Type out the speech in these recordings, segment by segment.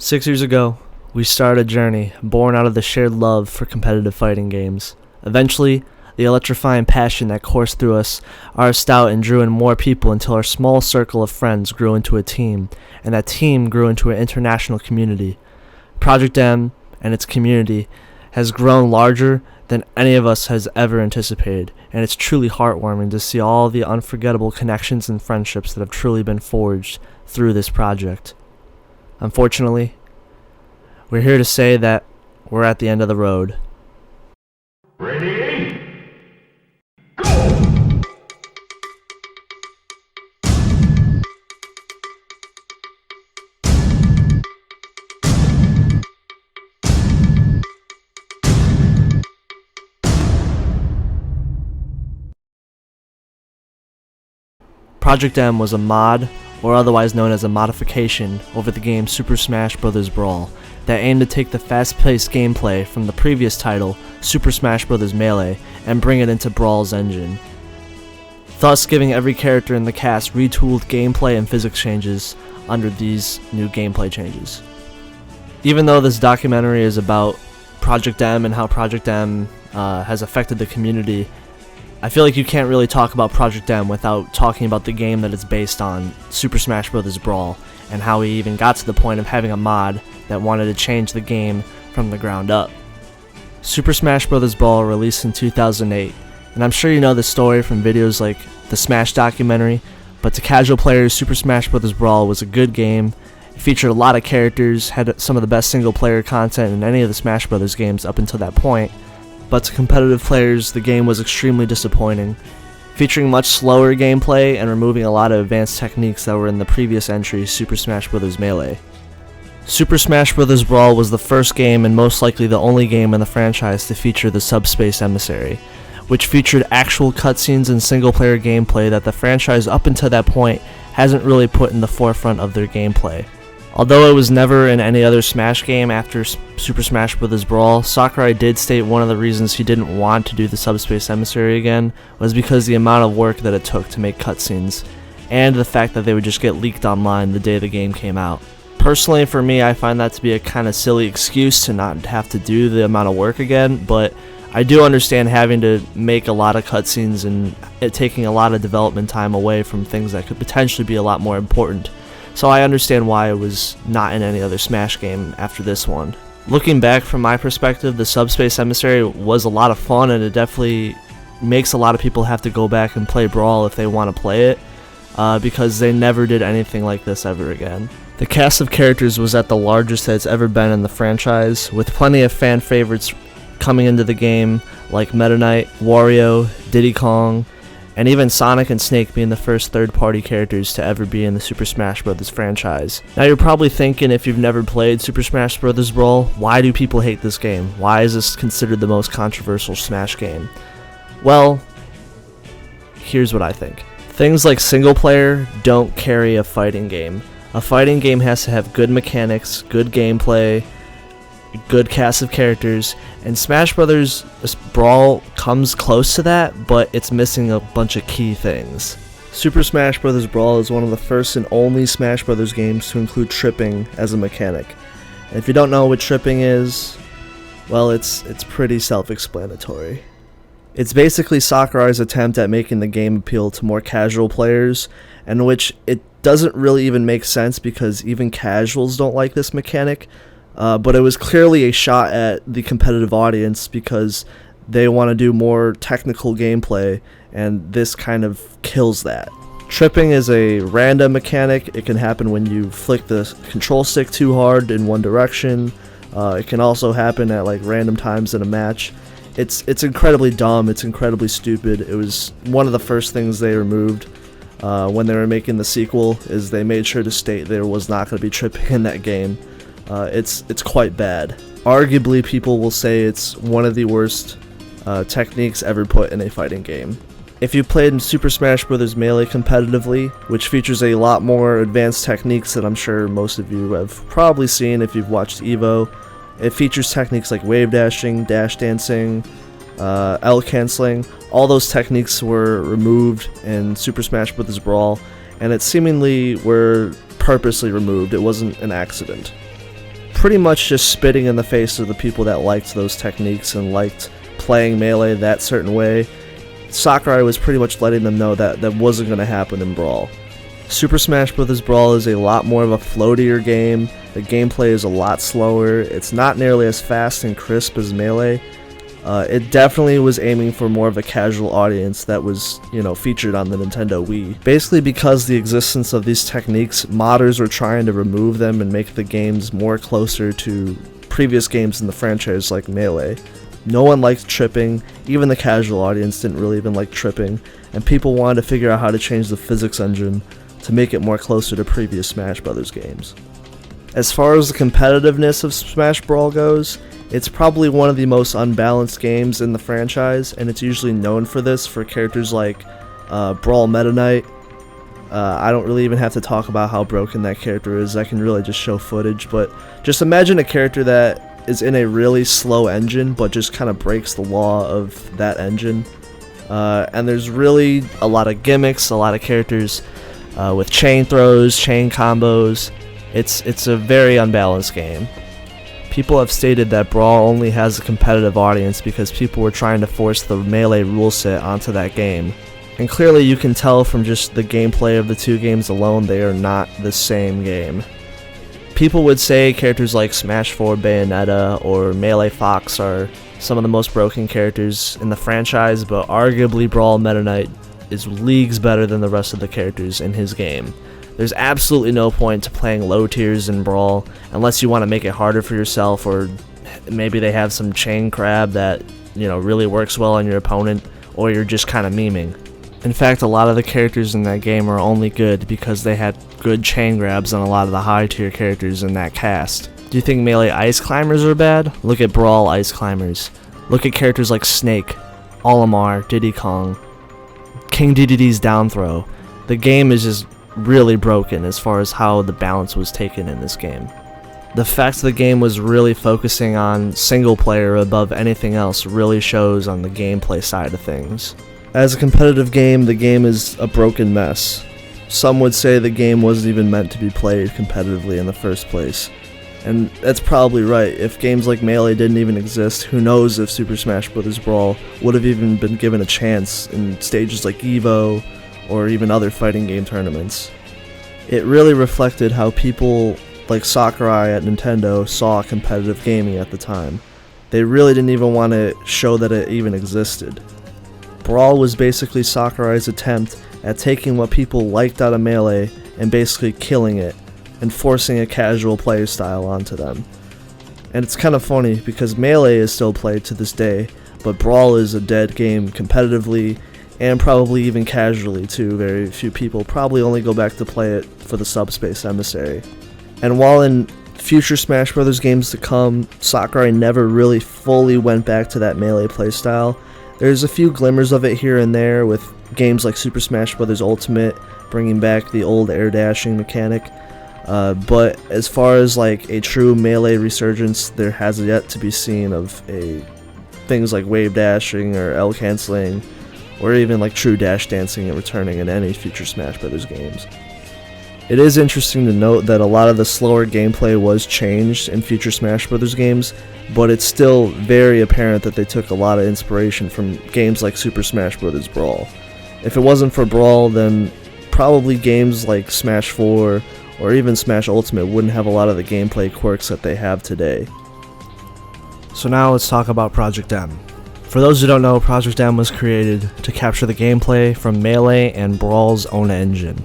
6 years ago, we started a journey born out of the shared love for competitive fighting games. Eventually, the electrifying passion that coursed through us arsed out and drew in more people until our small circle of friends grew into a team, and that team grew into an international community. Project M and its community has grown larger than any of us has ever anticipated, and it's truly heartwarming to see all the unforgettable connections and friendships that have truly been forged through this project. Unfortunately, we're here to say that we're at the end of the road. Ready? Go! Project M was a mod, or otherwise known as a modification, over the game Super Smash Bros. Brawl that aimed to take the fast-paced gameplay from the previous title, Super Smash Bros. Melee, and bring it into Brawl's engine, thus giving every character in the cast retooled gameplay and physics changes under these new gameplay changes. Even though this documentary is about Project M and how Project M has affected the community, I feel like you can't really talk about Project M without talking about the game that it's based on, Super Smash Bros. Brawl, and how we even got to the point of having a mod that wanted to change the game from the ground up. Super Smash Bros. Brawl released in 2008, and I'm sure you know the story from videos like the Smash documentary, but to casual players, Super Smash Bros. Brawl was a good game. It featured a lot of characters, had some of the best single player content in any of the Smash Bros. Games up until that point. But to competitive players, the game was extremely disappointing, featuring much slower gameplay and removing a lot of advanced techniques that were in the previous entry, Super Smash Bros. Melee. Super Smash Bros. Brawl was the first game and most likely the only game in the franchise to feature the Subspace Emissary, which featured actual cutscenes and single-player gameplay that the franchise up until that point hasn't really put in the forefront of their gameplay. Although it was never in any other Smash game after Super Smash Bros. Brawl, Sakurai did state one of the reasons he didn't want to do the Subspace Emissary again was because the amount of work that it took to make cutscenes, and the fact that they would just get leaked online the day the game came out. Personally, for me, I find that to be a kind of silly excuse to not have to do the amount of work again, but I do understand having to make a lot of cutscenes and it taking a lot of development time away from things that could potentially be a lot more important. So I understand why it was not in any other Smash game after this one. Looking back from my perspective, the Subspace Emissary was a lot of fun, and it definitely makes a lot of people have to go back and play Brawl if they want to play it, because they never did anything like this ever again. The cast of characters was at the largest that it's ever been in the franchise, with plenty of fan favorites coming into the game like Meta Knight, Wario, Diddy Kong, and even Sonic and Snake being the first third-party characters to ever be in the Super Smash Bros. Franchise. Now you're probably thinking, if you've never played Super Smash Bros. Brawl, why do people hate this game? Why is this considered the most controversial Smash game? Well, here's what I think. Things like single player don't carry a fighting game. A fighting game has to have good mechanics, good gameplay, good cast of characters, and Smash Bros. Brawl comes close to that, but it's missing a bunch of key things. Super Smash Bros. Brawl is one of the first and only Smash Bros. Games to include tripping as a mechanic. And if you don't know what tripping is, well, it's pretty self-explanatory. It's basically Sakurai's attempt at making the game appeal to more casual players, in which it doesn't really even make sense because even casuals don't like this mechanic. But it was clearly a shot at the competitive audience because they want to do more technical gameplay, and this kind of kills that. Tripping is a random mechanic. It can happen when you flick the control stick too hard in one direction. It can also happen at like random times in a match. It's incredibly dumb. It's incredibly stupid. It was one of the first things they removed when they were making the sequel, is they made sure to state there was not going to be tripping in that game. It's quite bad. Arguably, people will say it's one of the worst techniques ever put in a fighting game. If you played Super Smash Bros. Melee competitively, which features a lot more advanced techniques that I'm sure most of you have probably seen if you've watched EVO, it features techniques like wave dashing, dash dancing, L canceling. All those techniques were removed in Super Smash Bros. Brawl, and it seemingly were purposely removed. It wasn't an accident. pretty much just spitting in the face of the people that liked those techniques and liked playing Melee that certain way. Sakurai was pretty much letting them know that that wasn't going to happen in Brawl. Super Smash Bros. Brawl is a lot more of a floatier game. The gameplay is a lot slower. It's not nearly as fast and crisp as Melee. It definitely was aiming for more of a casual audience that was, featured on the Nintendo Wii. Basically because the existence of these techniques, modders were trying to remove them and make the games more closer to previous games in the franchise like Melee. No one liked tripping, even the casual audience didn't really even like tripping, and people wanted to figure out how to change the physics engine to make it more closer to previous Smash Bros. Games. As far as the competitiveness of Smash Brawl goes, it's probably one of the most unbalanced games in the franchise, and it's usually known for this for characters like Brawl Meta Knight. I don't really even have to talk about how broken that character is, I can really just show footage, but just imagine a character that is in a really slow engine but just kind of breaks the law of that engine. And there's really a lot of gimmicks, a lot of characters with chain throws, chain combos. It's a very unbalanced game. People have stated that Brawl only has a competitive audience because people were trying to force the Melee rule set onto that game. And clearly you can tell from just the gameplay of the two games alone, they are not the same game. People would say characters like Smash 4 Bayonetta or Melee Fox are some of the most broken characters in the franchise, but arguably Brawl Meta Knight is leagues better than the rest of the characters in his game. There's absolutely no point to playing low tiers in Brawl unless you want to make it harder for yourself, or maybe they have some chain crab that really works well on your opponent, or you're just kind of memeing. In fact, a lot of the characters in that game are only good because they had good chain grabs on a lot of the high tier characters in that cast. Do you think Melee Ice Climbers are bad? Look at Brawl Ice Climbers. Look at characters like Snake, Olimar, Diddy Kong, King Deddede's down throw. The game is just really broken as far as how the balance was taken in this game. The fact the game was really focusing on single player above anything else really shows on the gameplay side of things. As a competitive game, the game is a broken mess. Some would say the game wasn't even meant to be played competitively in the first place. And that's probably right. If games like Melee didn't even exist, who knows if Super Smash Bros. Brawl would have even been given a chance in stages like EVO or even other fighting game tournaments. It really reflected how people like Sakurai at Nintendo saw competitive gaming at the time. They really didn't even want to show that it even existed. Brawl was basically Sakurai's attempt at taking what people liked out of Melee and basically killing it and forcing a casual play style onto them. And it's kind of funny because Melee is still played to this day, but Brawl is a dead game competitively and probably even casually too. Very few people probably only go back to play it for the Subspace Emissary. And while in future Smash Bros. Games to come, Sakurai never really fully went back to that Melee playstyle. There's a few glimmers of it here and there with games like Super Smash Bros. Ultimate bringing back the old air dashing mechanic, but as far as like a true Melee resurgence, there has yet to be seen of things like wave dashing or L canceling, or even like true dash dancing and returning in any future Smash Bros. Games. It is interesting to note that a lot of the slower gameplay was changed in future Smash Bros. Games, but it's still very apparent that they took a lot of inspiration from games like Super Smash Bros. Brawl. If it wasn't for Brawl, then probably games like Smash 4 or even Smash Ultimate wouldn't have a lot of the gameplay quirks that they have today. So now let's talk about Project M. For those who don't know, Project M was created to capture the gameplay from Melee and Brawl's own engine,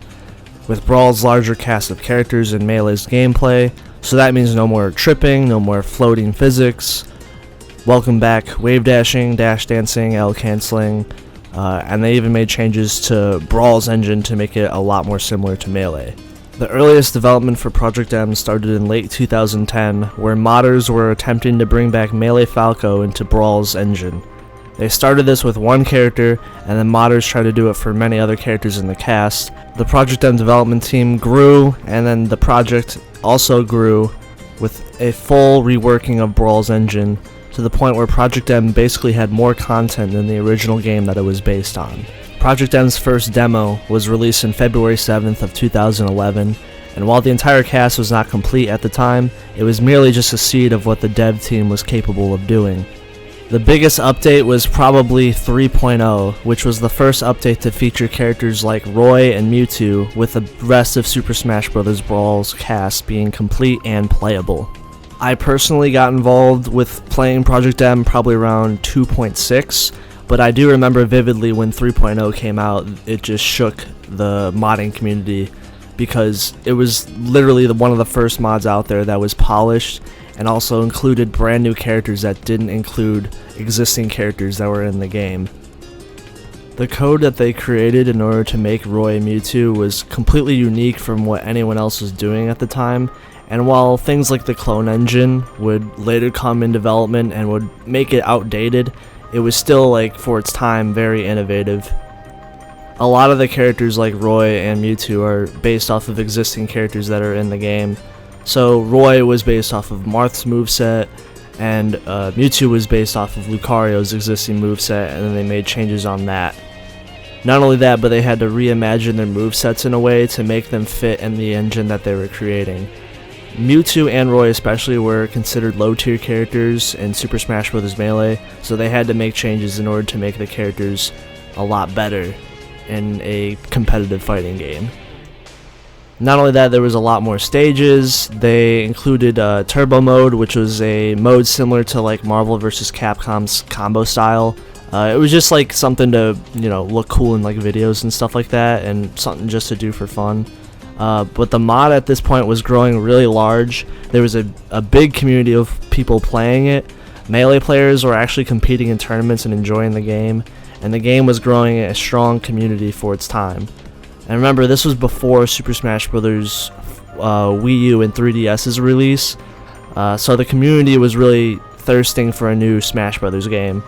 with Brawl's larger cast of characters and Melee's gameplay, so that means no more tripping, no more floating physics. Welcome back wave dashing, dash dancing, L canceling, and they even made changes to Brawl's engine to make it a lot more similar to Melee. The earliest development for Project M started in late 2010, where modders were attempting to bring back Melee Falco into Brawl's engine. They started this with one character, and then modders tried to do it for many other characters in the cast. The Project M development team grew, and then the project also grew with a full reworking of Brawl's engine, to the point where Project M basically had more content than the original game that it was based on. Project M's first demo was released on February 7th of 2011, and while the entire cast was not complete at the time, it was merely just a seed of what the dev team was capable of doing. The biggest update was probably 3.0, which was the first update to feature characters like Roy and Mewtwo, with the rest of Super Smash Bros. Brawl's cast being complete and playable. I personally got involved with playing Project M probably around 2.6, but I do remember vividly when 3.0 came out, it just shook the modding community because it was literally one of the first mods out there that was polished and also included brand new characters that didn't include existing characters that were in the game. The code that they created in order to make Roy and Mewtwo was completely unique from what anyone else was doing at the time, and while things like the clone engine would later come in development and would make it outdated, it was still, like, for its time, very innovative. A lot of the characters like Roy and Mewtwo are based off of existing characters that are in the game. So Roy was based off of Marth's moveset, and Mewtwo was based off of Lucario's existing moveset, and then they made changes on that. Not only that, but they had to reimagine their movesets in a way to make them fit in the engine that they were creating. Mewtwo and Roy especially were considered low-tier characters in Super Smash Bros. Melee, so they had to make changes in order to make the characters a lot better in a competitive fighting game. Not only that, there was a lot more stages. They included Turbo Mode, which was a mode similar to like Marvel vs. Capcom's combo style. It was just like something to, look cool in like videos and stuff like that, and something just to do for fun. But the mod at this point was growing really large. There was a big community of people playing it. Melee players were actually competing in tournaments and enjoying the game, and the game was growing a strong community for its time. And remember, this was before Super Smash Bros. Wii U and 3DS's release, so the community was really thirsting for a new Smash Bros. Game.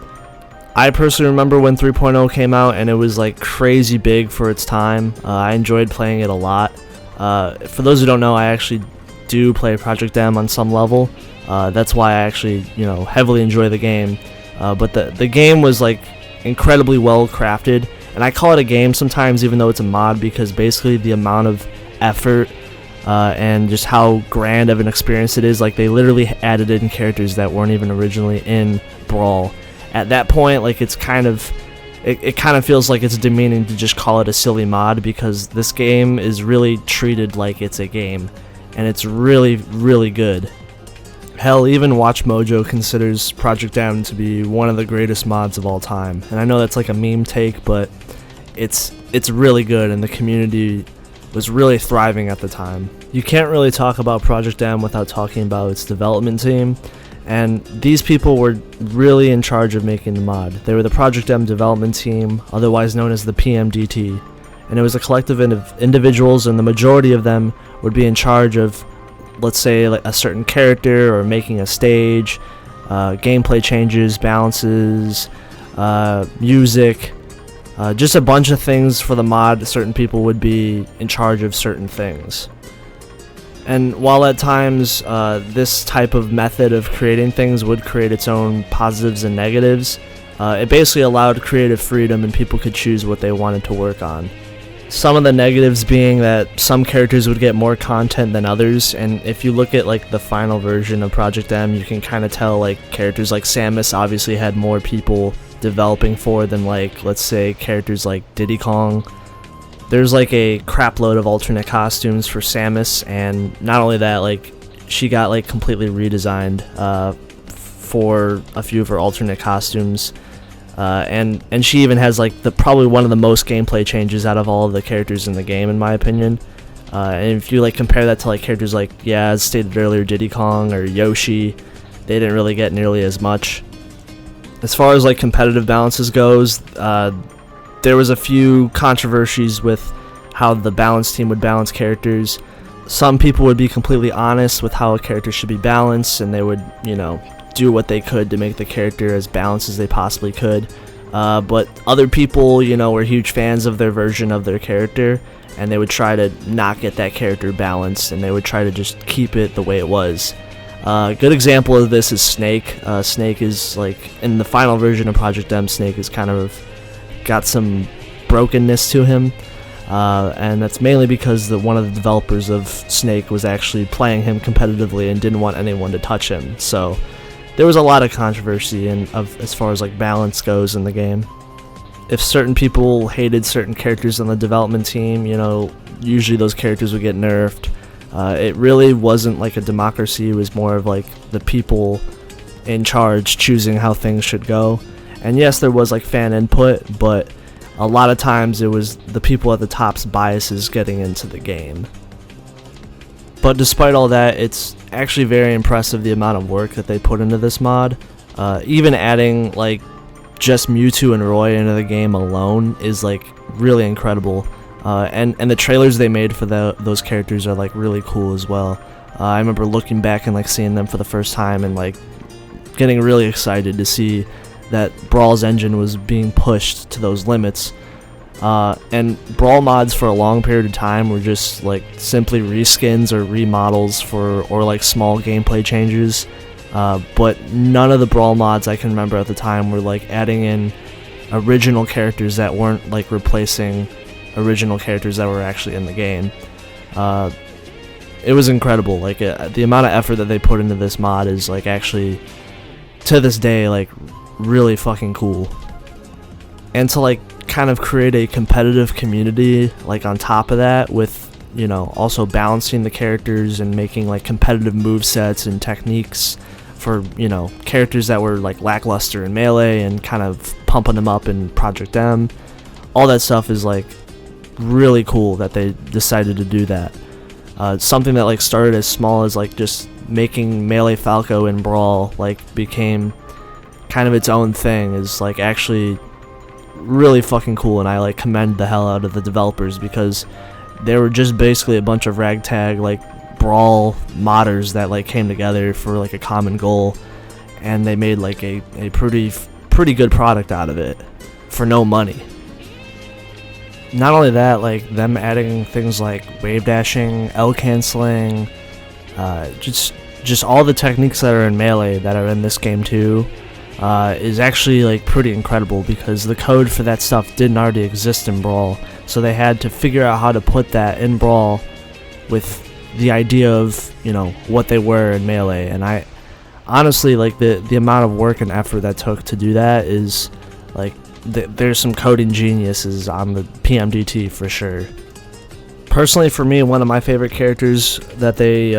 I personally remember when 3.0 came out, and it was like crazy big for its time. I enjoyed playing it a lot. For those who don't know, I actually do play Project M on some level. That's why I actually, heavily enjoy the game. But the game was like incredibly well crafted. And I call it a game sometimes, even though it's a mod, because basically the amount of effort and just how grand of an experience it is, like they literally added in characters that weren't even originally in Brawl. At that point, like it kind of feels like it's demeaning to just call it a silly mod, because this game is really treated like it's a game, and it's really, really good. Hell, even Watch Mojo considers Project M to be one of the greatest mods of all time. And I know that's like a meme take, but it's really good, and the community was really thriving at the time. You can't really talk about Project M without talking about its development team, and these people were really in charge of making the mod. They were the Project M development team, otherwise known as the PMDT, and it was a collective of individuals, and the majority of them would be in charge of, let's say, like a certain character or making a stage, gameplay changes, balances, music, just a bunch of things for the mod. Certain people would be in charge of certain things. And while at times this type of method of creating things would create its own positives and negatives, it basically allowed creative freedom and people could choose what they wanted to work on. Some of the negatives being that some characters would get more content than others, and if you look at like the final version of Project M, you can kind of tell like characters like Samus obviously had more people developing for than, like, let's say characters like Diddy Kong. There's like a crap load of alternate costumes for Samus, and not only that, like she got like completely redesigned for a few of her alternate costumes. And she even has like probably one of the most gameplay changes out of all of the characters in the game, in my opinion. And if you like compare that to like characters like, as stated earlier, Diddy Kong or Yoshi, they didn't really get nearly as much. As far as like competitive balances goes, there was a few controversies with how the balance team would balance characters. Some people would be completely honest with how a character should be balanced, and they would, do what they could to make the character as balanced as they possibly could. But other people, were huge fans of their version of their character, and they would try to not get that character balanced, and they would try to just keep it the way it was. A good example of this is Snake. Snake is like, in the final version of Project M, Snake is kind of got some brokenness to him. and that's mainly because one of the developers of Snake was actually playing him competitively and didn't want anyone to touch him. So there was a lot of controversy as far as like balance goes in the game. If certain people hated certain characters on the development team, usually those characters would get nerfed. It really wasn't like a democracy. It was more of like the people in charge choosing how things should go. And yes, there was like fan input, but a lot of times it was the people at the top's biases getting into the game. But despite all that, it's actually very impressive the amount of work that they put into this mod. Even adding like just Mewtwo and Roy into the game alone is like really incredible. And the trailers they made for those characters are like really cool as well. I remember looking back and like seeing them for the first time and like getting really excited to see that Brawl's engine was being pushed to those limits. And Brawl mods for a long period of time were just like simply reskins or remodels or like small gameplay changes. But none of the Brawl mods I can remember at the time were like adding in original characters that weren't like replacing original characters that were actually in the game. It was incredible. Like the amount of effort that they put into this mod is like actually to this day like really fucking cool. And to like kind of create a competitive community like on top of that with also balancing the characters and making like competitive movesets and techniques for characters that were like lackluster in Melee and kind of pumping them up in Project M. All that stuff is like really cool that they decided to do that. Something that like started as small as like just making Melee Falco in Brawl like became kind of its own thing is like actually really fucking cool, and I like commend the hell out of the developers because they were just basically a bunch of ragtag like Brawl modders that like came together for like a common goal, and they made like a pretty good product out of it for no money. Not only that, like them adding things like wave dashing, L canceling, just all the techniques that are in Melee that are in this game too, is actually like pretty incredible because the code for that stuff didn't already exist in Brawl, so they had to figure out how to put that in Brawl with the idea of what they were in Melee. And I honestly like the amount of work and effort that took to do that is like there's some coding geniuses on the PMDT for sure. Personally, for me, one of my favorite characters that they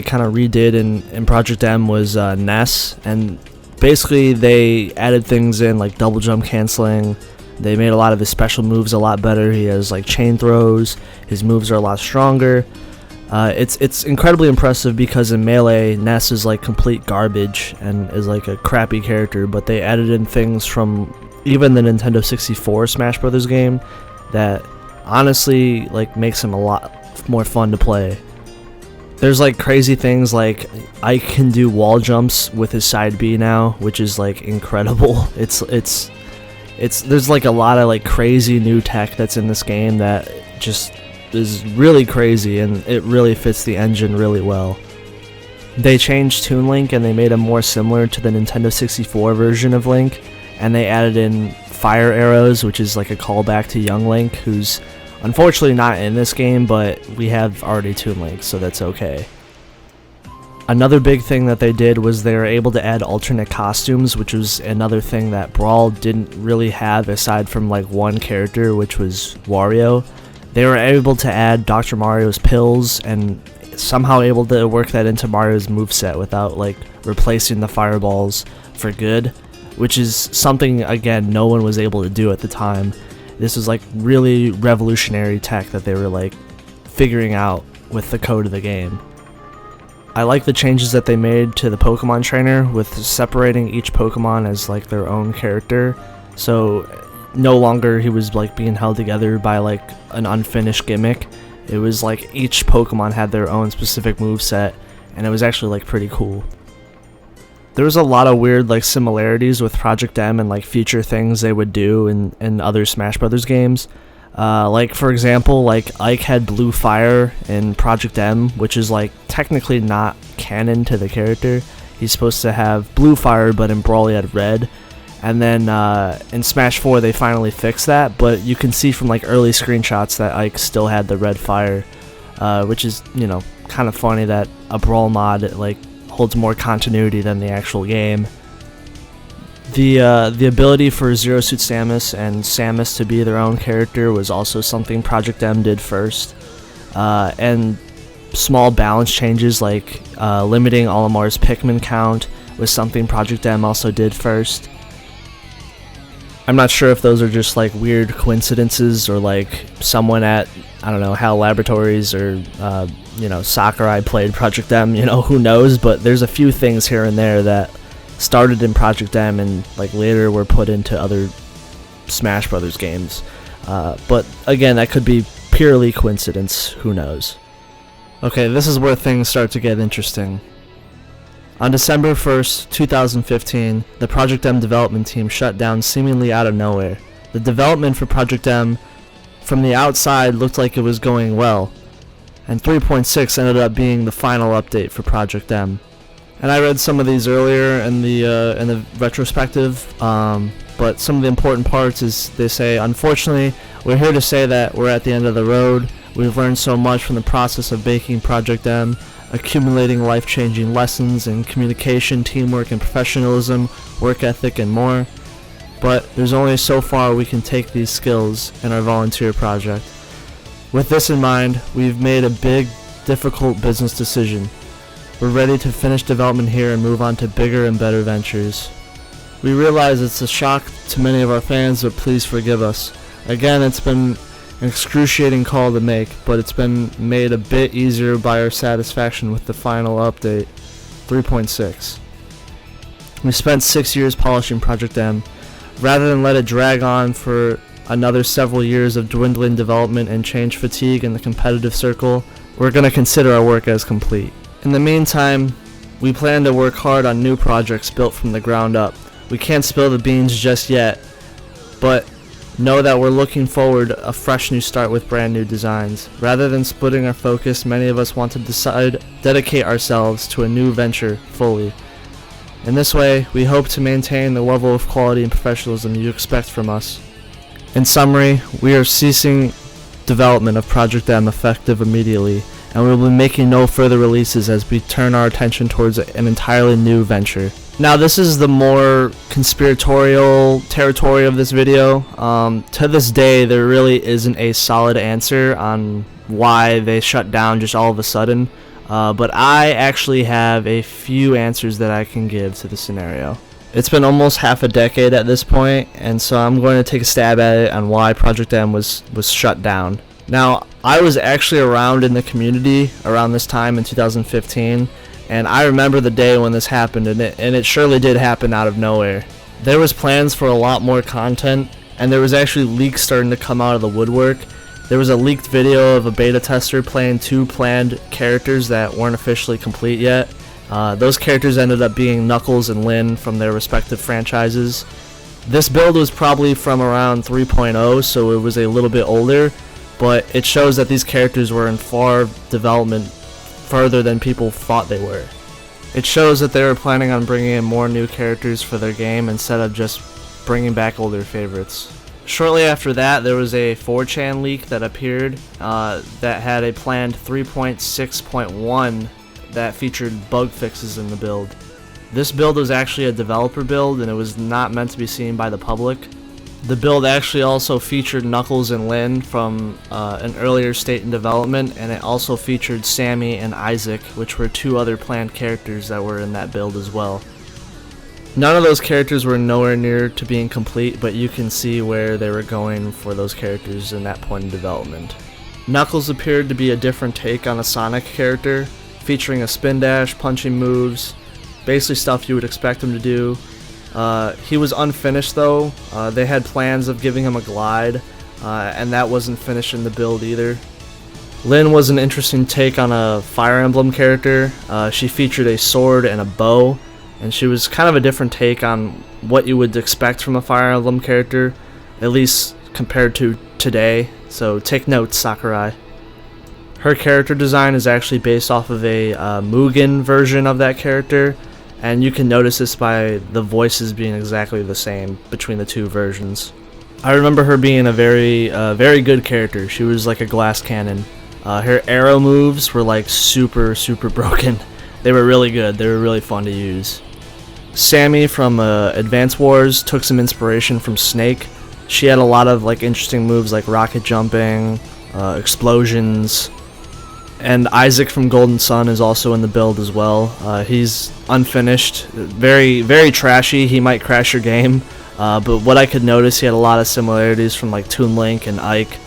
kind of redid in Project M was Ness, and basically they added things in like double jump canceling. They made a lot of his special moves a lot better. He has like chain throws. His moves are a lot stronger. It's incredibly impressive because in Melee, Ness is like complete garbage and is like a crappy character, but they added in things from even the Nintendo 64 Smash Brothers game that honestly like makes him a lot more fun to play. There's like crazy things like Ike can do wall jumps with his side B now, which is like incredible. It's there's like a lot of like crazy new tech that's in this game that just is really crazy, and it really fits the engine really well. They changed Toon Link and they made him more similar to the Nintendo 64 version of Link, and they added in fire arrows, which is like a callback to Young Link, who's unfortunately not in this game, but we have already Toon Link, so that's okay. Another big thing that they did was they were able to add alternate costumes, which was another thing that Brawl didn't really have aside from like one character, which was Wario. They were able to add Dr. Mario's pills and somehow able to work that into Mario's moveset without like replacing the fireballs for good, which is something, again, no one was able to do at the time. This was like really revolutionary tech that they were like figuring out with the code of the game. I like the changes that they made to the Pokemon trainer with separating each Pokemon as like their own character, so no longer he was like being held together by like an unfinished gimmick. It was like each Pokemon had their own specific moveset, and it was actually like pretty cool. There was a lot of weird like similarities with Project M and like future things they would do in other Smash Brothers games. Like for example, like Ike had blue fire in Project M, which is like technically not canon to the character. He's supposed to have blue fire, but in Brawl he had red. And then in Smash 4 they finally fixed that, but you can see from like early screenshots that Ike still had the red fire, which is, you know, kind of funny that a Brawl mod like holds more continuity than the actual game. The ability for Zero Suit Samus and Samus to be their own character was also something Project M did first, and small balance changes like limiting Olimar's Pikmin count was something Project M also did first. I'm not sure if those are just like weird coincidences or like someone at, I don't know, HAL Laboratories or you know, Sakurai played Project M, you know, who knows, but there's a few things here and there that started in Project M and like later were put into other Smash Brothers games. But again, that could be purely coincidence, who knows. Okay, this is where things start to get interesting. On December 1st, 2015, the Project M development team shut down seemingly out of nowhere. The development for Project M from the outside looked like it was going well, and 3.6 ended up being the final update for Project M. And I read some of these earlier in the retrospective, but some of the important parts is they say, unfortunately, we're here to say that we're at the end of the road. We've learned so much from the process of making Project M, accumulating life-changing lessons in communication, teamwork, and professionalism, work ethic, and more. But there's only so far we can take these skills in our volunteer project. With this in mind, we've made a big, difficult business decision. We're ready to finish development here and move on to bigger and better ventures. We realize it's a shock to many of our fans, but please forgive us. Again, it's been an excruciating call to make, but it's been made a bit easier by our satisfaction with the final update, 3.6. We spent 6 years polishing Project M. Rather than let it drag on for another several years of dwindling development and change fatigue in the competitive circle, we're going to consider our work as complete. In the meantime, we plan to work hard on new projects built from the ground up. We can't spill the beans just yet, but know that we're looking forward to a fresh new start with brand new designs. Rather than splitting our focus, many of us want to dedicate ourselves to a new venture fully. In this way, we hope to maintain the level of quality and professionalism you expect from us. In summary, we are ceasing development of Project M effective immediately, and we will be making no further releases as we turn our attention towards an entirely new venture. Now, this is the more conspiratorial territory of this video. To this day, there really isn't a solid answer on why they shut down just all of a sudden, but I actually have a few answers that I can give to the scenario. It's been almost half a decade at this point, and so I'm going to take a stab at it on why Project M was shut down. Now, I was actually around in the community around this time in 2015, and I remember the day when this happened, and it surely did happen out of nowhere. There was plans for a lot more content, and there was actually leaks starting to come out of the woodwork. There was a leaked video of a beta tester playing 2 planned characters that weren't officially complete yet. Those characters ended up being Knuckles and Lyn from their respective franchises. This build was probably from around 3.0, so it was a little bit older, but it shows that these characters were in far development further than people thought they were. It shows that they were planning on bringing in more new characters for their game instead of just bringing back older favorites. Shortly after that, there was a 4chan leak that appeared that had a planned 3.6.1 that featured bug fixes in the build. This build was actually a developer build, and it was not meant to be seen by the public. The build actually also featured Knuckles and Lyn from an earlier state in development, and it also featured Sammy and Isaac, which were 2 other planned characters that were in that build as well. None of those characters were nowhere near to being complete, but you can see where they were going for those characters in that point in development. Knuckles appeared to be a different take on a Sonic character, featuring a spin dash, punching moves, basically stuff you would expect him to do. He was unfinished though. They had plans of giving him a glide, and that wasn't finished in the build either. Lyn was an interesting take on a Fire Emblem character. She featured a sword and a bow, and she was kind of a different take on what you would expect from a Fire Emblem character, at least compared to today, so take notes, Sakurai. Her character design is actually based off of a Mugen version of that character, and you can notice this by the voices being exactly the same between the two versions. I remember her being a very good character. She was like a glass cannon. Her arrow moves were like super broken. They were really good. They were really fun to use. Sammy from Advance Wars took some inspiration from Snake. She had a lot of like interesting moves like rocket jumping, explosions. And Isaac from Golden Sun is also in the build as well. He's unfinished, very trashy. He might crash your game, but what I could notice, he had a lot of similarities from like Toon Link and Ike.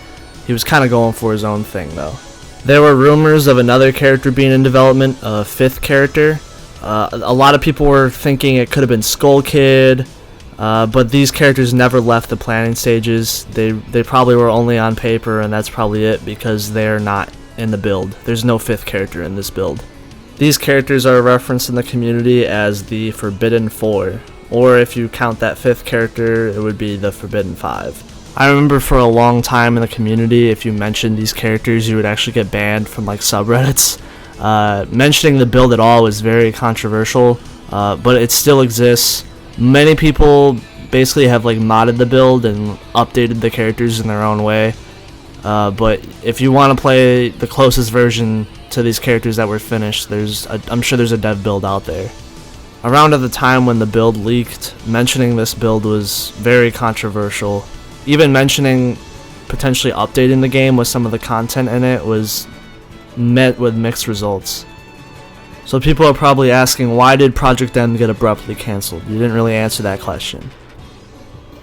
He was kind of going for his own thing though. There were rumors of another character being in development, a fifth character. A lot of people were thinking it could have been Skull Kid, but these characters never left the planning stages. They probably were only on paper, and that's probably it because they're not in the build. There's no fifth character in this build. These characters are referenced in the community as the Forbidden Four, or if you count that fifth character, it would be the Forbidden Five. I remember for a long time in the community, if you mentioned these characters, you would actually get banned from like subreddits. Mentioning the build at all was very controversial, but it still exists. Many people basically have like modded the build and updated the characters in their own way. But if you want to play the closest version to these characters that were finished, I'm sure there's a dev build out there. Around at the time when the build leaked, mentioning this build was very controversial. Even mentioning potentially updating the game with some of the content in it was met with mixed results. So people are probably asking, why did Project M get abruptly cancelled? You didn't really answer that question.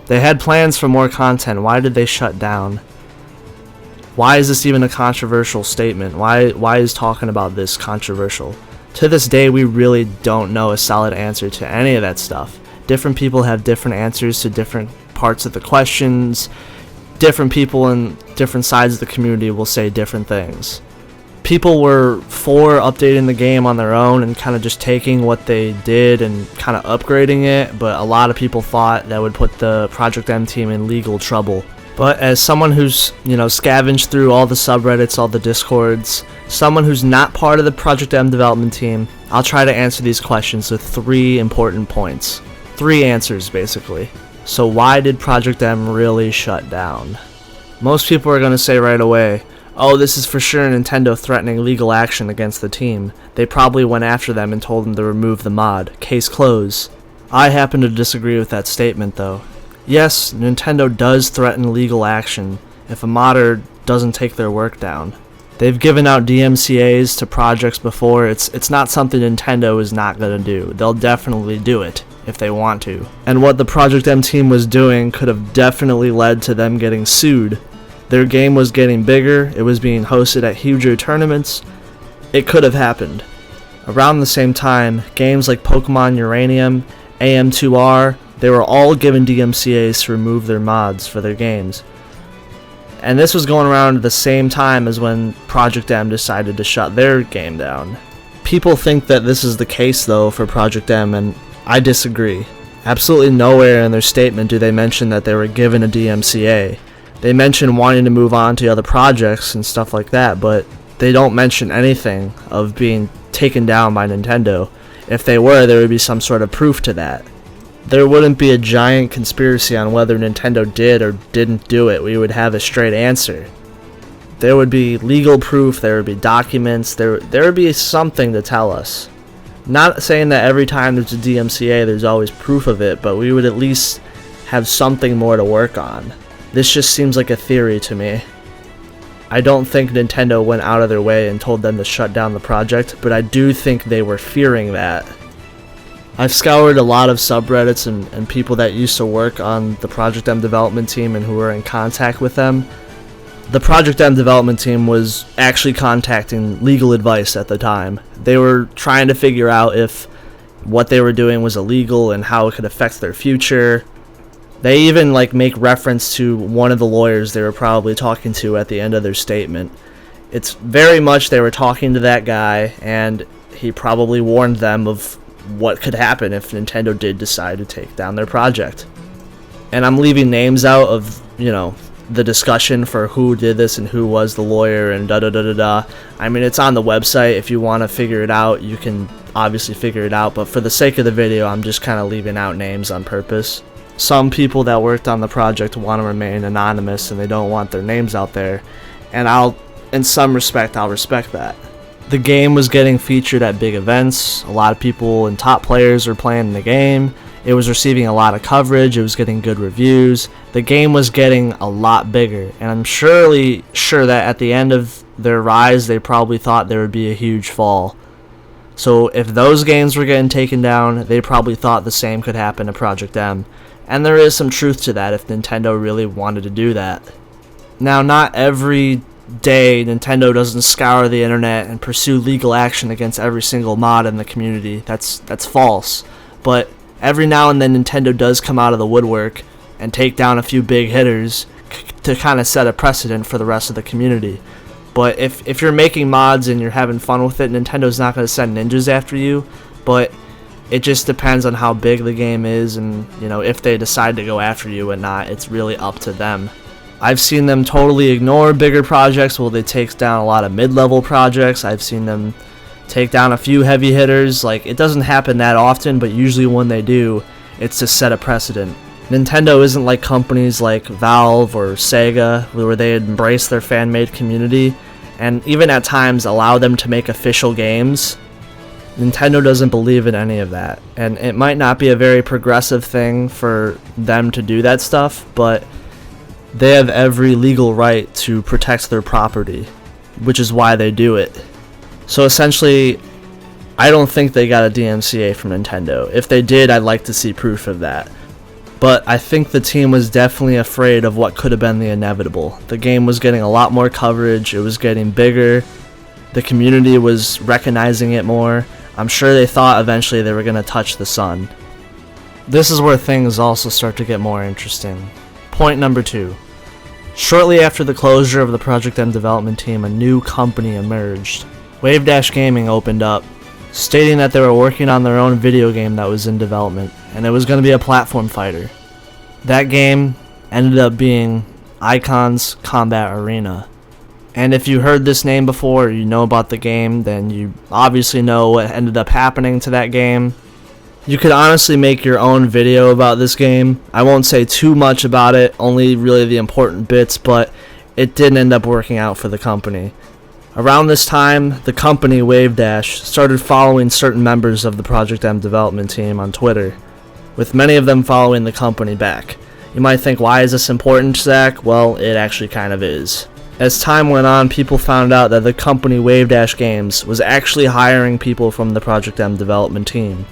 They had plans for more content. Why did they shut down? Why is this even a controversial statement? Why is talking about this controversial? To this day, we really don't know a solid answer to any of that stuff. Different people have different answers to different parts of the questions. Different people in different sides of the community will say different things. People were for updating the game on their own and kind of just taking what they did and kind of upgrading it, but a lot of people thought that would put the Project M team in legal trouble. But as someone who's, scavenged through all the subreddits, all the discords, someone who's not part of the Project M development team, I'll try to answer these questions with 3 important points. 3 answers, basically. So why did Project M really shut down? Most people are going to say right away, oh, this is for sure Nintendo threatening legal action against the team. They probably went after them and told them to remove the mod. Case closed. I happen to disagree with that statement though. Yes, Nintendo does threaten legal action if a modder doesn't take their work down. They've given out DMCAs to projects before. It's not something Nintendo is not going to do. They'll definitely do it if they want to. And what the Project M team was doing could have definitely led to them getting sued. Their game was getting bigger, it was being hosted at huger tournaments. It could have happened. Around the same time, games like Pokemon Uranium, AM2R, they were all given DMCAs to remove their mods for their games. And this was going around at the same time as when Project M decided to shut their game down. People think that this is the case though for Project M, and I disagree. Absolutely nowhere in their statement do they mention that they were given a DMCA. They mention wanting to move on to other projects and stuff like that, but they don't mention anything of being taken down by Nintendo. If they were, there would be some sort of proof to that. There wouldn't be a giant conspiracy on whether Nintendo did or didn't do it. We would have a straight answer. There would be legal proof, there would be documents, there would be something to tell us. Not saying that every time there's a DMCA there's always proof of it, but we would at least have something more to work on. This just seems like a theory to me. I don't think Nintendo went out of their way and told them to shut down the project, but I do think they were fearing that. I've scoured a lot of subreddits and people that used to work on the Project M development team and who were in contact with them. The Project M development team was actually contacting legal advice at the time. They were trying to figure out if what they were doing was illegal and how it could affect their future. They even make reference to one of the lawyers they were probably talking to at the end of their statement. It's very much they were talking to that guy, and he probably warned them of what could happen if Nintendo did decide to take down their project. And I'm leaving names out of, the discussion for who did this and who was the lawyer and da-da-da-da-da. I mean, it's on the website. If you want to figure it out, you can obviously figure it out, but for the sake of the video, I'm just kind of leaving out names on purpose. Some people that worked on the project want to remain anonymous and they don't want their names out there, and in some respect, I'll respect that. The game was getting featured at big events. A lot of people and top players were playing the game. It was receiving a lot of coverage. It was getting good reviews. The game was getting a lot bigger, and I'm sure that at the end of their rise, they probably thought there would be a huge fall. So if those games were getting taken down, they probably thought the same could happen to Project M. And there is some truth to that if Nintendo really wanted to do that. Now, not every day Nintendo doesn't scour the internet and pursue legal action against every single mod in the community. That's false. But every now and then Nintendo does come out of the woodwork and take down a few big hitters to kind of set a precedent for the rest of the community. But if you're making mods and you're having fun with it, Nintendo's not going to send ninjas after you. But it just depends on how big the game is, and if they decide to go after you or not. It's really up to them. I've seen them totally ignore bigger projects while they take down a lot of mid-level projects. I've seen them take down a few heavy hitters. Like, it doesn't happen that often, but usually when they do, it's to set a precedent. Nintendo isn't like companies like Valve or Sega, where they embrace their fan-made community and even at times allow them to make official games. Nintendo doesn't believe in any of that, and it might not be a very progressive thing for them to do that stuff, but they have every legal right to protect their property, which is why they do it. So essentially, I don't think they got a DMCA from Nintendo. If they did, I'd like to see proof of that. But I think the team was definitely afraid of what could have been the inevitable. The game was getting a lot more coverage, it was getting bigger, the community was recognizing it more. I'm sure they thought eventually they were going to touch the sun. This is where things also start to get more interesting. Point number 2. Shortly after the closure of the Project M development team, a new company emerged. Wave Dash Gaming opened up, stating that they were working on their own video game that was in development, and it was going to be a platform fighter. That game ended up being Icon's Combat Arena. And if you heard this name before, or you know about the game, then you obviously know what ended up happening to that game. You could honestly make your own video about this game. I won't say too much about it, only really the important bits, but it didn't end up working out for the company. Around this time, the company, Wave Dash, started following certain members of the Project M development team on Twitter, with many of them following the company back. You might think, why is this important, Zach? Well, it actually kind of is. As time went on, people found out that the company Wave Dash Games was actually hiring people from the Project M development team.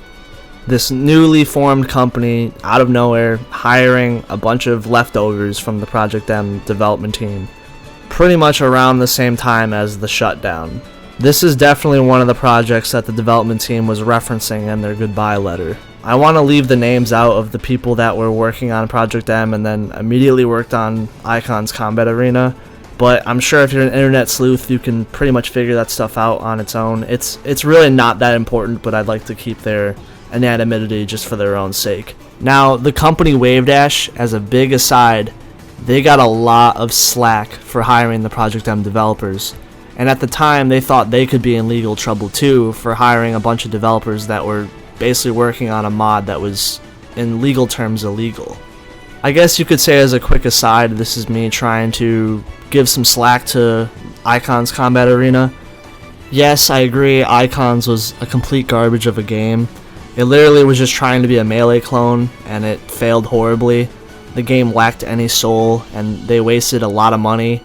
This newly formed company, out of nowhere, hiring a bunch of leftovers from the Project M development team, pretty much around the same time as the shutdown. This is definitely one of the projects that the development team was referencing in their goodbye letter. I want to leave the names out of the people that were working on Project M and then immediately worked on Icon's Combat Arena, but I'm sure if you're an internet sleuth, you can pretty much figure that stuff out on its own. It's really not that important, but I'd like to keep their anonymity just for their own sake. Now, the company Wave Dash, as a big aside, they got a lot of slack for hiring the Project M developers, and at the time they thought they could be in legal trouble too for hiring a bunch of developers that were basically working on a mod that was in legal terms illegal. I guess you could say, as a quick aside, this is me trying to give some slack to Icon's Combat Arena. Yes, I agree, Icons was a complete garbage of a game. It literally was just trying to be a Melee clone, and it failed horribly. The game lacked any soul, and they wasted a lot of money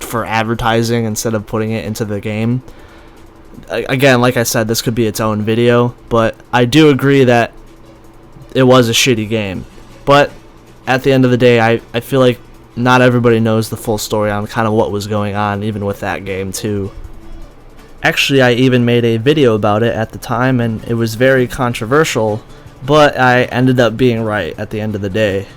for advertising instead of putting it into the game. Again, like I said, this could be its own video, but I do agree that it was a shitty game. But at the end of the day, I feel like not everybody knows the full story on kind of what was going on, even with that game too. Actually, I even made a video about it at the time, and it was very controversial, but I ended up being right at the end of the day.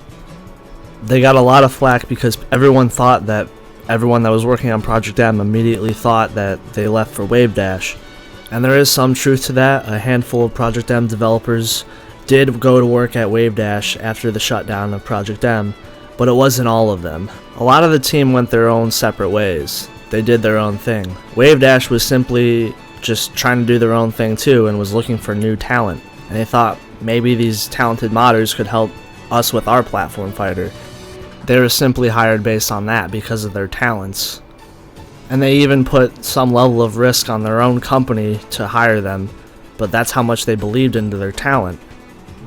They got a lot of flack because everyone that was working on Project M immediately thought that they left for Wave Dash. And there is some truth to that. A handful of Project M developers did go to work at Wave Dash after the shutdown of Project M, but it wasn't all of them. A lot of the team went their own separate ways. They did their own thing. Wave Dash was simply just trying to do their own thing too and was looking for new talent. And they thought maybe these talented modders could help us with our platform fighter. They were simply hired based on that because of their talents. And they even put some level of risk on their own company to hire them, but that's how much they believed into their talent.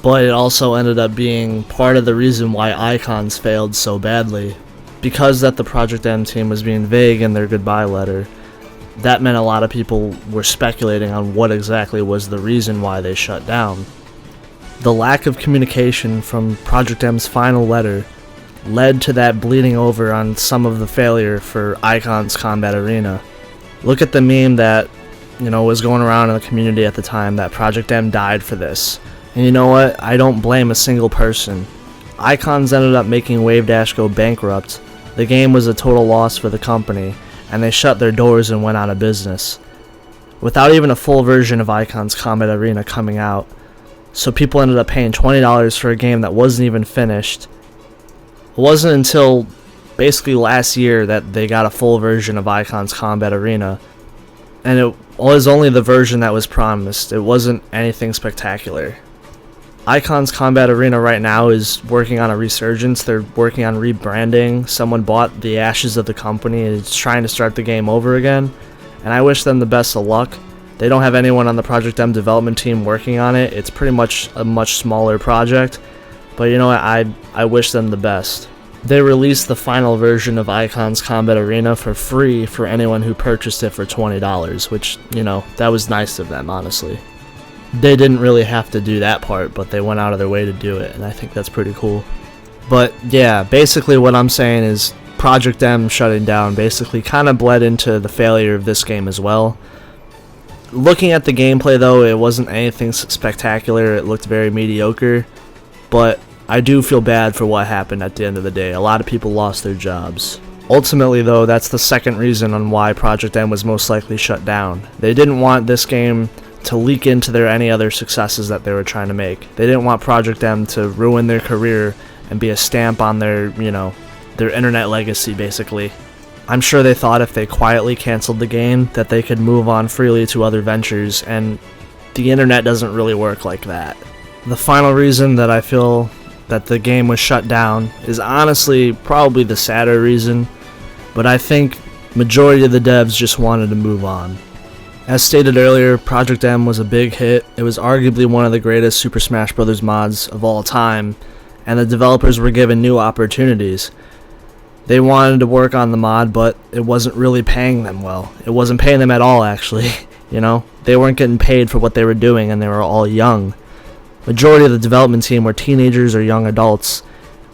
But it also ended up being part of the reason why Icons failed so badly. Because that the Project M team was being vague in their goodbye letter, that meant a lot of people were speculating on what exactly was the reason why they shut down. The lack of communication from Project M's final letter led to that bleeding over on some of the failure for Icons Combat Arena. Look at the meme that, was going around in the community at the time that Project M died for this. And you know what? I don't blame a single person. Icons ended up making Wave Dash go bankrupt. The game was a total loss for the company, and they shut their doors and went out of business, without even a full version of Icons Combat Arena coming out. So people ended up paying $20 for a game that wasn't even finished. It wasn't until basically last year that they got a full version of Icons Combat Arena, and it was only the version that was promised. It wasn't anything spectacular. Icons Combat Arena right now is working on a resurgence. They're working on rebranding. Someone bought the ashes of the company and is trying to start the game over again, and I wish them the best of luck. They don't have anyone on the Project M development team working on it. It's pretty much a much smaller project, but you know what, I wish them the best. They released the final version of Icons Combat Arena for free for anyone who purchased it for $20, which, that was nice of them, honestly. They didn't really have to do that part, but they went out of their way to do it, and I think that's pretty cool. But yeah, basically what I'm saying is Project M shutting down basically kind of bled into the failure of this game as well. Looking at the gameplay though, it wasn't anything spectacular. It looked very mediocre, but I do feel bad for what happened at the end of the day. A lot of people lost their jobs. Ultimately though, that's the second reason on why Project M was most likely shut down. They didn't want this game to leak into their any other successes that they were trying to make. They didn't want Project M to ruin their career and be a stamp on their, their internet legacy basically. I'm sure they thought if they quietly canceled the game that they could move on freely to other ventures, and the internet doesn't really work like that. The final reason that I feel that the game was shut down is honestly probably the sadder reason, but I think majority of the devs just wanted to move on. As stated earlier, Project M was a big hit. It was arguably one of the greatest Super Smash Bros. Mods of all time, and the developers were given new opportunities. They wanted to work on the mod, but it wasn't really paying them well. It wasn't paying them at all, actually. They weren't getting paid for what they were doing, and they were all young. Majority of the development team were teenagers or young adults.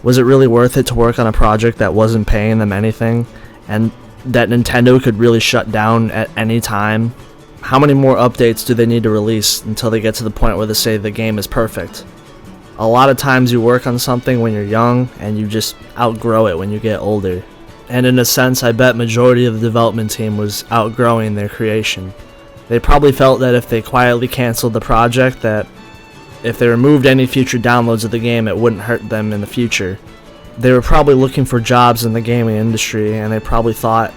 Was it really worth it to work on a project that wasn't paying them anything, and that Nintendo could really shut down at any time? How many more updates do they need to release until they get to the point where they say the game is perfect? A lot of times you work on something when you're young and you just outgrow it when you get older. And in a sense, I bet majority of the development team was outgrowing their creation. They probably felt that if they quietly canceled the project, that if they removed any future downloads of the game, it wouldn't hurt them in the future. They were probably looking for jobs in the gaming industry, and they probably thought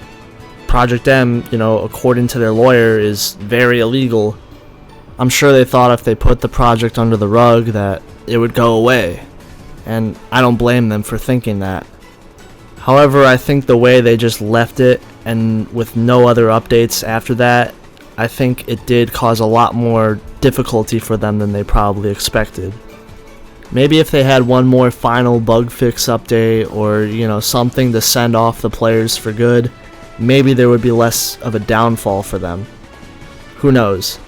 Project M, according to their lawyer, is very illegal. I'm sure they thought if they put the project under the rug that it would go away, and I don't blame them for thinking that. However, I think the way they just left it, and with no other updates after that, I think it did cause a lot more difficulty for them than they probably expected. Maybe if they had one more final bug fix update, or something to send off the players for good, maybe there would be less of a downfall for them. Who knows?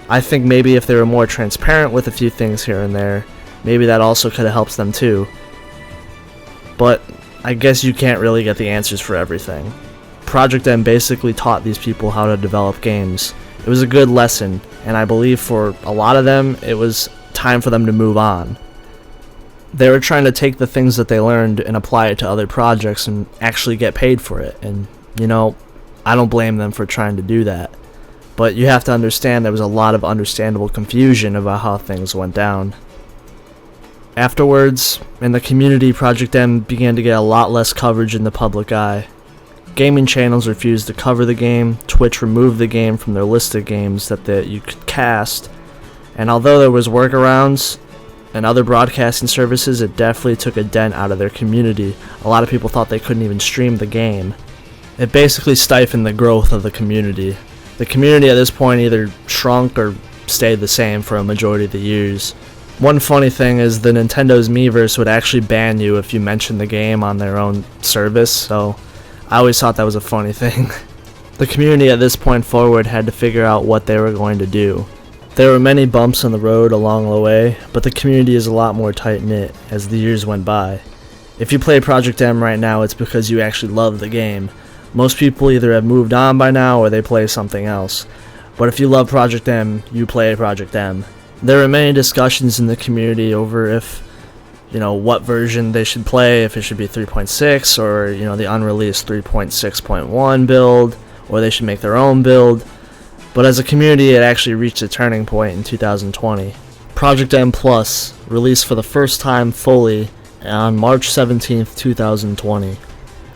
I think maybe if they were more transparent with a few things here and there, maybe that also could have helped them too. But I guess you can't really get the answers for everything. Project M basically taught these people how to develop games. It was a good lesson, and I believe for a lot of them, it was time for them to move on. They were trying to take the things that they learned and apply it to other projects and actually get paid for it, and I don't blame them for trying to do that. But you have to understand there was a lot of understandable confusion about how things went down. Afterwards, in the community, Project M began to get a lot less coverage in the public eye. gaming channels refused to cover the game. Twitch removed the game from their list of games that you could cast. And although there was workarounds and other broadcasting services, it definitely took a dent out of their community. A lot of people thought they couldn't even stream the game. It basically stifled the growth of the community. The community at this point either shrunk or stayed the same for a majority of the years. One funny thing is the Nintendo's Miiverse would actually ban you if you mentioned the game on their own service, so I always thought that was a funny thing. The community at this point forward had to figure out what they were going to do. There were many bumps on the road along the way, but the community is a lot more tight-knit as the years went by. If you play Project M right now, it's because you actually love the game. Most people either have moved on by now or they play something else. But if you love Project M, you play Project M. There were many discussions in the community over if, what version they should play, if it should be 3.6 or, the unreleased 3.6.1 build, or they should make their own build. But as a community, it actually reached a turning point in 2020. Project M Plus released for the first time fully on March 17th, 2020,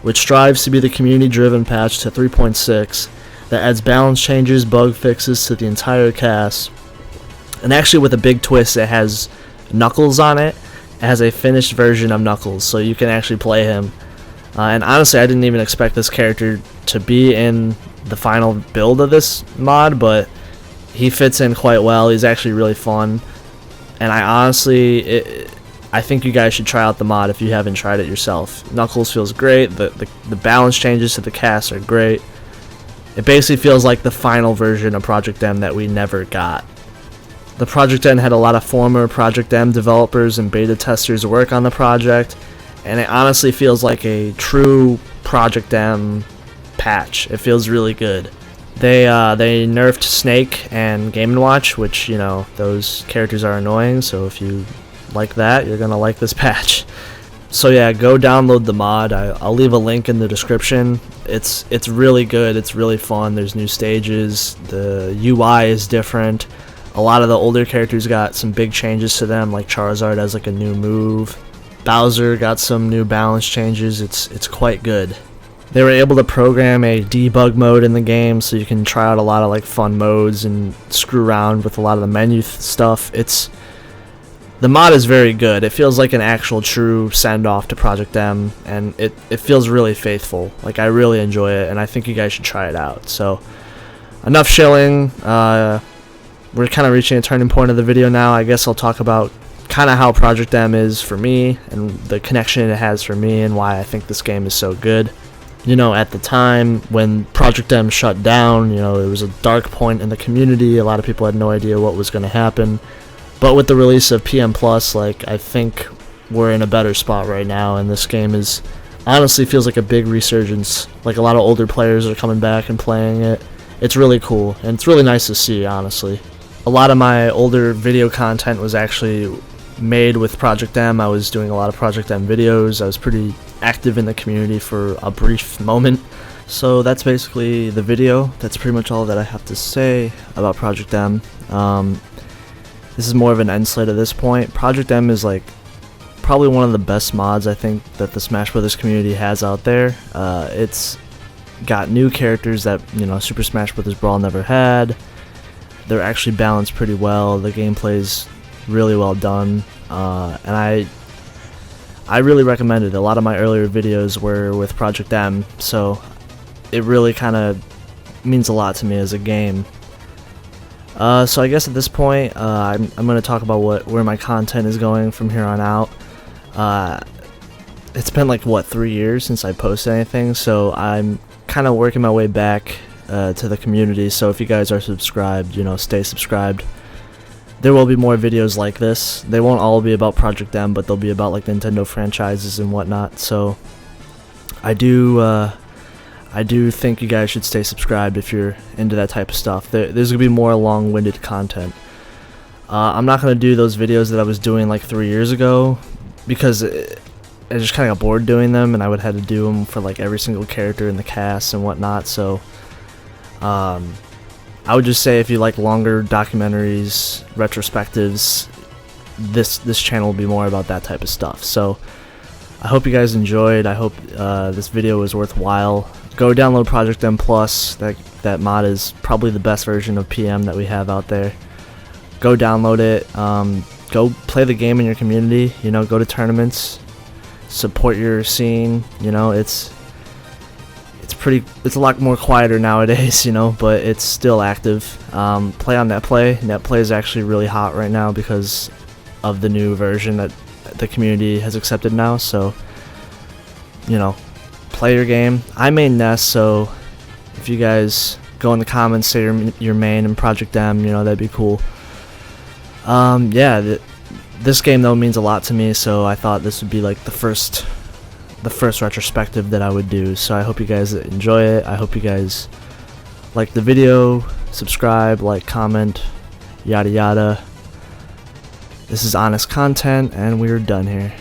which strives to be the community-driven patch to 3.6 that adds balance changes, bug fixes to the entire cast. And actually with a big twist, it has Knuckles on it. It has a finished version of Knuckles, so you can actually play him. And honestly, I didn't even expect this character to be in the final build of this mod, but he fits in quite well. He's actually really fun. And I think you guys should try out the mod if you haven't tried it yourself. Knuckles feels great. The balance changes to the cast are great. It basically feels like the final version of Project M that we never got. The Project M had a lot of former Project M developers and beta testers work on the project, and it honestly feels like a true Project M patch. It feels really good. They nerfed Snake and Game&Watch, which, those characters are annoying, so if you like that, you're gonna like this patch. So yeah, go download the mod. I'll leave a link in the description. It's really good. It's really fun. There's new stages. The UI is different. A lot of the older characters got some big changes to them, like Charizard has like a new move. Bowser got some new balance changes. It's quite good. They were able to program a debug mode in the game, so you can try out a lot of like fun modes and screw around with a lot of the menu stuff. The mod is very good. It feels like an actual true send-off to Project M, and it feels really faithful. Like, I really enjoy it, and I think you guys should try it out. So, enough shilling. We're kind of reaching a turning point of the video now. I guess I'll talk about kind of how Project M is for me, and the connection it has for me, and why I think this game is so good. At the time when Project M shut down, it was a dark point in the community. A lot of people had no idea what was going to happen. But with the release of PM Plus, I think we're in a better spot right now, and this game honestly feels like a big resurgence. Like, a lot of older players are coming back and playing it. It's really cool, and it's really nice to see, honestly. A lot of my older video content was actually made with Project M. I was doing a lot of Project M videos. I was pretty active in the community for a brief moment. So that's basically the video. That's pretty much all that I have to say about Project M. This is more of an end slate at this point. Project M is probably one of the best mods I think that the Smash Brothers community has out there. It's got new characters that Super Smash Brothers Brawl never had. They're actually balanced pretty well. The gameplay's really well done, and I really recommend it. A lot of my earlier videos were with Project M, so it really kind of means a lot to me as a game. So I guess at this point, I'm going to talk about where my content is going from here on out. It's been 3 years since I posted anything, so I'm kind of working my way back to the community. So if you guys are subscribed, stay subscribed. There will be more videos like this. They won't all be about Project M, but they'll be about Nintendo franchises and whatnot. So I do think you guys should stay subscribed if you're into that type of stuff. There's going to be more long-winded content. I'm not going to do those videos that I was doing 3 years ago, because I just kind of got bored doing them, and I would have to do them for every single character in the cast and whatnot. So I would just say if you like longer documentaries, retrospectives, this channel will be more about that type of stuff. So I hope you guys enjoyed. I hope this video was worthwhile. go download Project M Plus. That mod is probably the best version of PM that we have out there. Go download it. Go play the game in your community. You know, go to tournaments, support your scene. You know, it's a lot more quieter nowadays, you know, but it's still active. Play on NetPlay. NetPlay is actually really hot right now because of the new version that the community has accepted now. So, you know, play your game. I main Nest, so if you guys go in the comments, say your main in Project M, you know, that'd be cool. Yeah, this game though means a lot to me, so I thought this would be like the first retrospective that I would do. So I hope you guys enjoy it. I hope you guys like the video, subscribe, like, comment, yada yada. This is honest content, and we're done here.